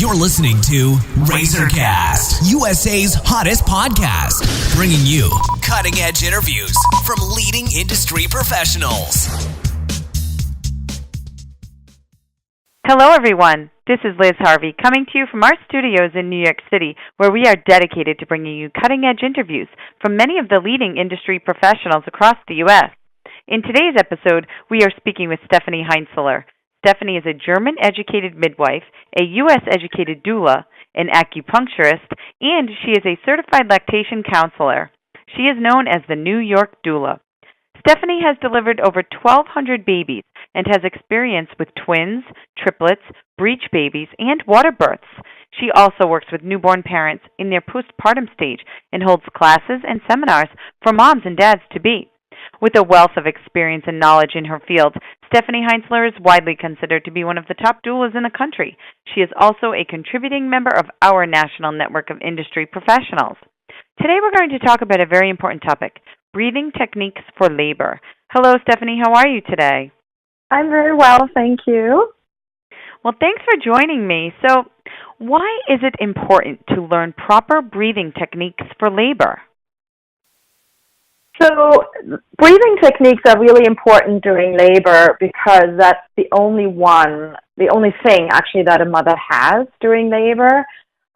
You're listening to RazorCast, USA's hottest podcast, bringing you cutting-edge interviews from leading industry professionals. Hello, everyone. This is Liz Harvey coming to you from our studios in New York City, where we are dedicated to bringing you cutting-edge interviews from many of the leading industry professionals across the U.S. In today's episode, we are speaking with Stephanie Heintzeler. Stephanie is a German-educated midwife, a U.S.-educated doula, an acupuncturist, and she is a certified lactation counselor. She is known as the New York Doula. Stephanie has delivered over 1,200 babies and has experience with twins, triplets, breech babies, and water births. She also works with newborn parents in their postpartum stage and holds classes and seminars for moms and dads-to-be. With a wealth of experience and knowledge in her field, Stephanie Heintzeler is widely considered to be one of the top doulas in the country. She is also a contributing member of our national network of industry professionals. Today we're going to talk about a very important topic, breathing techniques for labor. Hello, Stephanie. How are you today? I'm very well, thank you. Well, thanks for joining me. So, why is it important to learn proper breathing techniques for labor? So, breathing techniques are really important during labor because that's the only thing actually that a mother has during labor.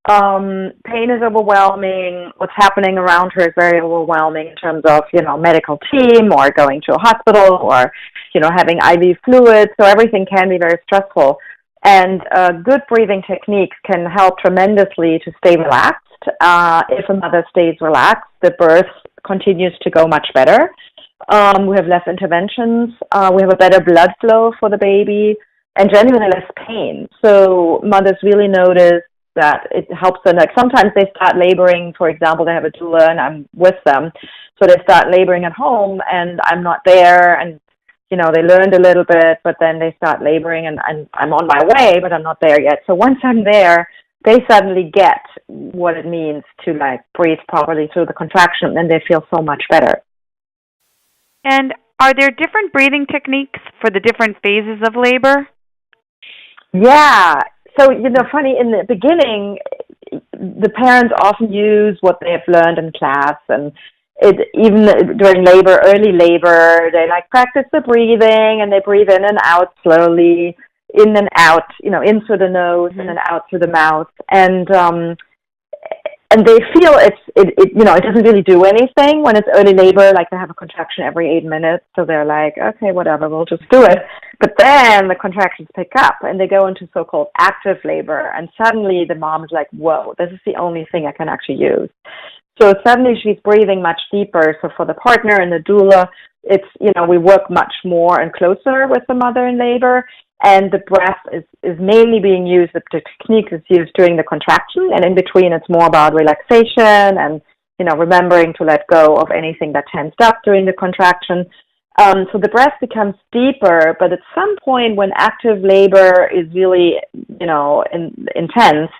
Pain is overwhelming. What's happening around her is very overwhelming in terms of, medical team or going to a hospital or, having IV fluids. So everything can be very stressful. And good breathing techniques can help tremendously to stay relaxed. If a mother stays relaxed, the birth continues to go much better. We have less interventions. We have a better blood flow for the baby and generally less pain. So mothers really notice that it helps them. Like sometimes they start laboring, for example, they have a doula and I'm with them. So they start laboring at home and I'm not there and, they learned a little bit, but then they start laboring and I'm on my way, but I'm not there yet. So once I'm there, they suddenly get what it means to breathe properly through the contraction and they feel so much better. And are there different breathing techniques for the different phases of labor? Yeah. So, funny, in the beginning, the parents often use what they have learned in class, and even during labor, early labor, they practice the breathing, and they breathe in and out slowly, in and out, in through the nose and then out through the mouth, and they feel it doesn't really do anything when it's early labor, they have a contraction every 8 minutes, so they're okay, whatever, we'll just do it. But then the contractions pick up and they go into so-called active labor, and suddenly the mom is whoa, this is the only thing I can actually use. So suddenly she's breathing much deeper. So for the partner and the doula, it's, we work much more and closer with the mother in labor, and the breath is mainly being used, the technique is used during the contraction, and in between it's more about relaxation and, remembering to let go of anything that tensed up during the contraction. So the breath becomes deeper, but at some point when active labor is really, intense,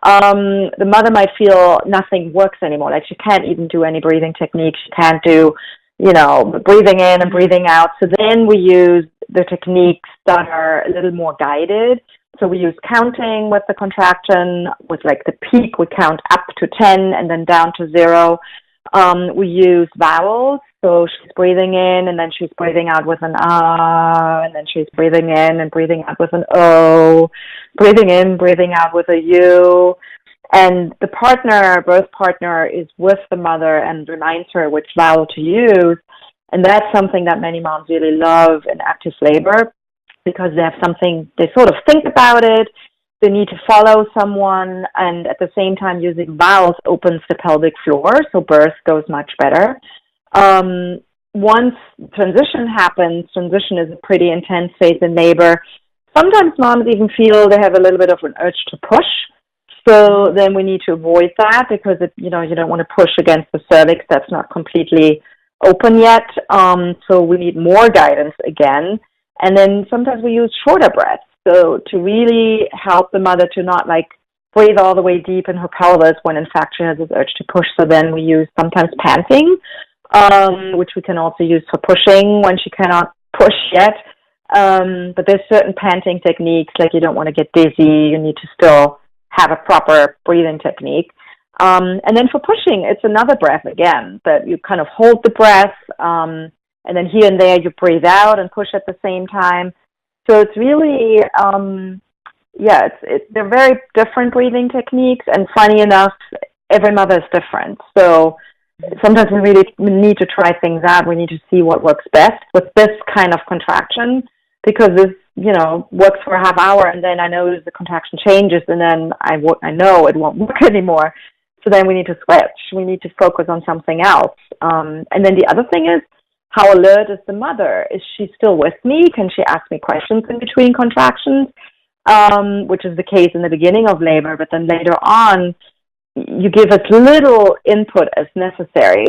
the mother might feel nothing works anymore. She can't even do any breathing techniques. She can't do, breathing in and breathing out. So then we use the techniques that are a little more guided. So we use counting with the contraction. With the peak, we count up to 10 and then down to 0. We use vowels. So she's breathing in and then she's breathing out with an ah, and then she's breathing in and breathing out with an o, breathing in, breathing out with a u. And the birth partner, is with the mother and reminds her which vowel to use. And that's something that many moms really love in active labor because they have something, they sort of think about it. They need to follow someone, and at the same time using vowels opens the pelvic floor, so birth goes much better. Once transition happens, transition is a pretty intense phase in labor. Sometimes moms even feel they have a little bit of an urge to push. So then we need to avoid that because you don't want to push against the cervix that's not completely open yet. So we need more guidance again. And then sometimes we use shorter breaths. So to really help the mother to not breathe all the way deep in her pelvis when in fact she has this urge to push. So then we use sometimes panting, which we can also use for pushing when she cannot push yet. But there's certain panting techniques, you don't want to get dizzy, you need to still have a proper breathing technique. And then for pushing, it's another breath again, that you kind of hold the breath, and then here and there you breathe out and push at the same time. So it's really, they're very different breathing techniques, and funny enough, every mother is different. So sometimes we really need to try things out. We need to see what works best with this kind of contraction, because this, works for a half hour, and then I notice the contraction changes, and then I know it won't work anymore. So then we need to switch. We need to focus on something else. And then the other thing is, how alert is the mother? Is she still with me? Can she ask me questions in between contractions? Which is the case in the beginning of labor, but then later on, you give as little input as necessary,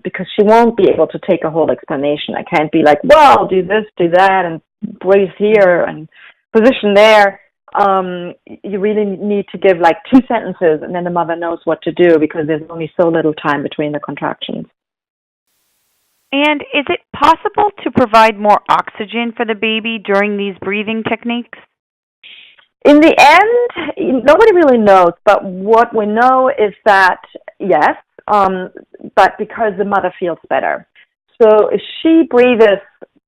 because she won't be able to take a whole explanation. I can't be like, well, do this, do that, and breathe here, and position there. You really need to give like 2 sentences, and then the mother knows what to do, because there's only so little time between the contractions. And is it possible to provide more oxygen for the baby during these breathing techniques? In the end, nobody really knows, but what we know is that, yes, but because the mother feels better. So if she breathes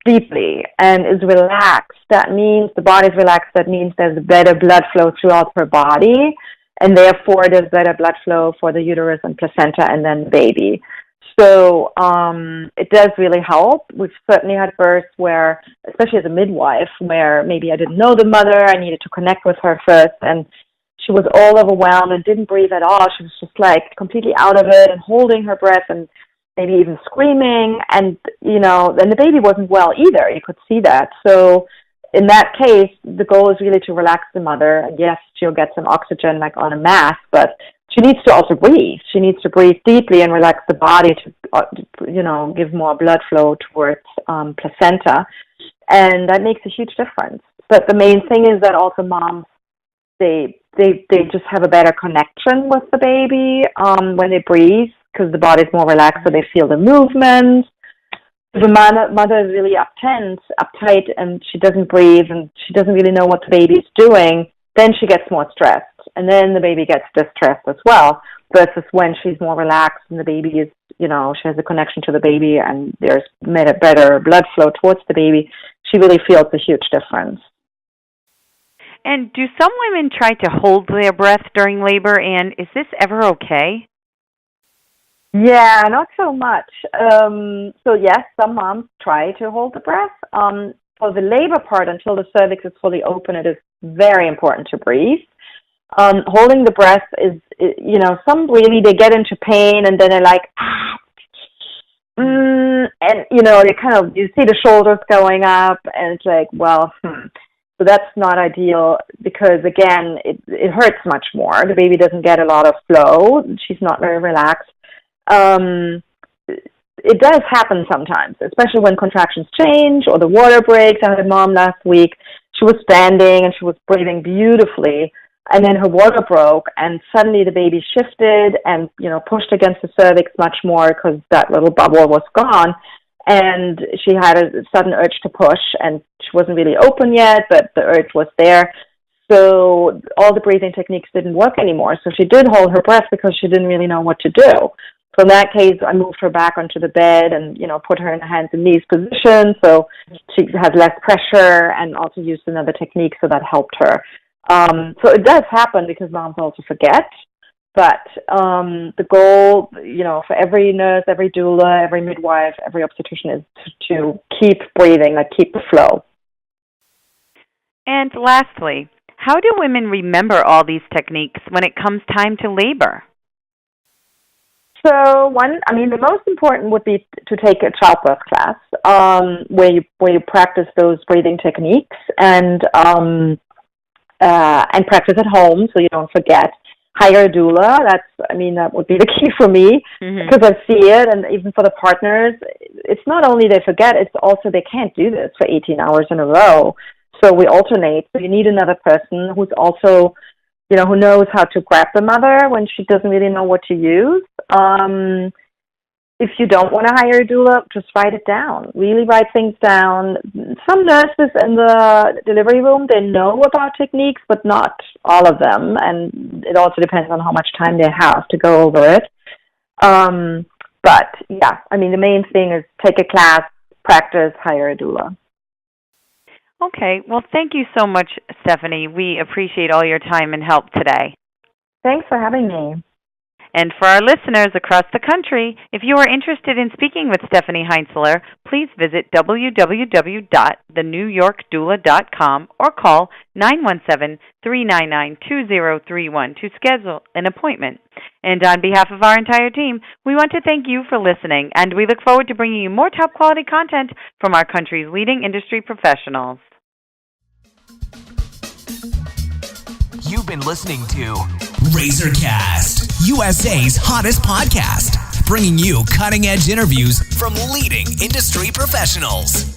deeply and is relaxed, that means the body's relaxed, that means there's better blood flow throughout her body, and therefore there's better blood flow for the uterus and placenta and then the baby. So it does really help. We've certainly had births where, especially as a midwife, where maybe I didn't know the mother, I needed to connect with her first, and she was all overwhelmed and didn't breathe at all. She was just like completely out of it and holding her breath and maybe even screaming. And, then the baby wasn't well either. You could see that. So in that case, the goal is really to relax the mother. And yes, she'll get some oxygen like on a mask, but she needs to also breathe. She needs to breathe deeply and relax the body to, give more blood flow towards placenta. And that makes a huge difference. But the main thing is that also moms, they just have a better connection with the baby when they breathe, because the body's more relaxed, so they feel the movement. If the mother is really uptight, and she doesn't breathe, and she doesn't really know what the baby's doing, then she gets more stressed. And then the baby gets distressed as well, versus when she's more relaxed and the baby is, she has a connection to the baby and there's better blood flow towards the baby, she really feels a huge difference. And do some women try to hold their breath during labor, and is this ever okay? Yeah, not so much. So yes, some moms try to hold the breath. For the labor part, until the cervix is fully open, it is very important to breathe. Holding the breath is, some really, they get into pain and then they're like, and, they kind of, you see the shoulders going up and it's like, So that's not ideal, because, again, it hurts much more. The baby doesn't get a lot of flow. She's not very relaxed. It does happen sometimes, especially when contractions change or the water breaks. I had a mom last week. She was standing and she was breathing beautifully, and then her water broke, and suddenly the baby shifted and, pushed against the cervix much more because that little bubble was gone. And she had a sudden urge to push, and she wasn't really open yet, but the urge was there. So all the breathing techniques didn't work anymore. So she did hold her breath because she didn't really know what to do. So in that case, I moved her back onto the bed and, put her in a hands and knees position so she has less pressure, and also used another technique, so that helped her. So it does happen because moms also forget. But the goal, for every nurse, every doula, every midwife, every obstetrician is to keep breathing, like keep the flow. And lastly, how do women remember all these techniques when it comes time to labor? So the most important would be to take a childbirth class where you practice those breathing techniques and practice at home so you don't forget. Hire a doula. That would be the key for me, because I see it, and even for the partners, it's not only they forget, it's also they can't do this for 18 hours in a row. So we alternate. So you need another person who's also, who knows how to grab the mother when she doesn't really know what to use. if you don't want to hire a doula, just write it down. Really write things down. Some nurses in the delivery room, they know about techniques, but not all of them. And it also depends on how much time they have to go over it. But yeah, I mean, the main thing is take a class, practice, hire a doula. Okay. Well, thank you so much, Stephanie. We appreciate all your time and help today. Thanks for having me. And for our listeners across the country, if you are interested in speaking with Stephanie Heintzeler, please visit www.thenewyorkdoula.com or call 917-399-2031 to schedule an appointment. And on behalf of our entire team, we want to thank you for listening, and we look forward to bringing you more top-quality content from our country's leading industry professionals. You've been listening to RazorCast, USA's hottest podcast, bringing you cutting-edge interviews from leading industry professionals.